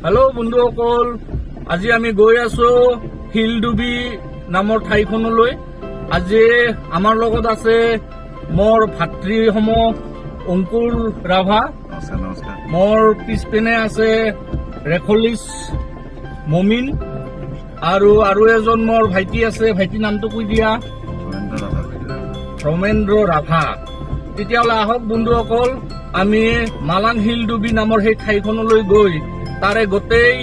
Hello' বন্ধুসকল, আজি আমি গৈ আছো শিলডুবি নামৰ ঠাইখনলৈ। আজি আমাৰ লগত আছে মোৰ ভাতৃসম অংকুৰ ৰাভা। মোৰ পিছপিনে আছে ৰেখলিছ মমিন আৰু এজন মোৰ ভাইটি আছে। ভাইটিৰ নামটো কৈ দিয়া। ৰমেন্দ্ৰ ৰাভা। তেতিয়াহ'লে আহক বন্ধুসকল, আমি মালাং শিলডুবি নামৰ সেই ঠাইখনলৈ গৈ তাৰে গোটেই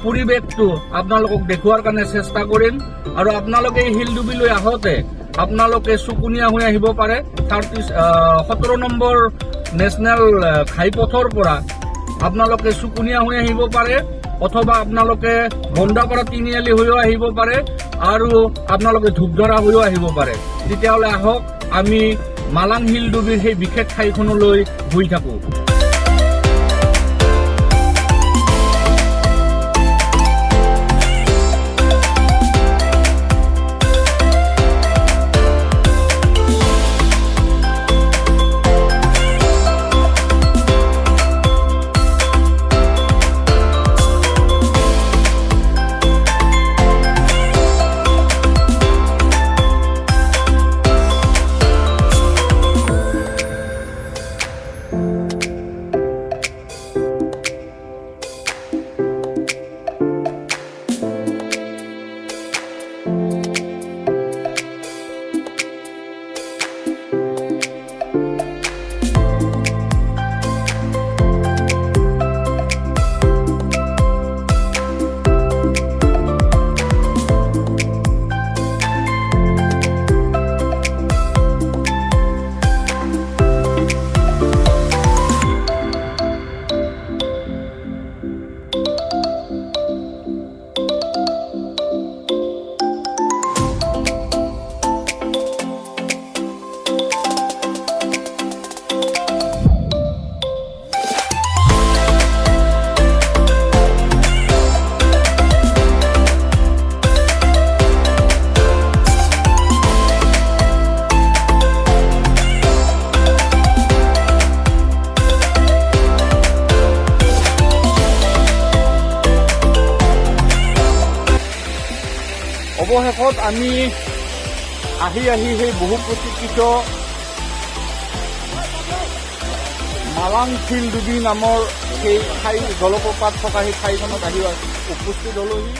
পৰিৱেশটো আপোনালোকক দেখুৱাৰ কাৰণে চেষ্টা কৰিম। আৰু আপোনালোকে এই শিলডুবিলৈ আহোঁতে আপোনালোকে চুকুনীয়া হৈ আহিব পাৰে। 17 নম্বৰ নেশ্যনেল ঘাইপথৰ পৰা আপোনালোকে চুকুনীয়া হৈ আহিব পাৰে, অথবা আপোনালোকে বন্দাপাৰা তিনিআলি হৈও আহিব পাৰে, আৰু আপোনালোকে ধূপধাৰা হৈও আহিব পাৰে। তেতিয়াহ'লে আহক আমি মালাং শিলডুবিৰ সেই বিশেষ ঠাইখনলৈ গৈ থাকোঁ। অৱশেষত আমি আহি সেই বহু প্ৰতীক্ষিত মালাং শিলডুবি নামৰ সেই ঠাই জলপ্ৰপাত থকা সেই ঠাইখনত আহি উপস্থিত হলোহি।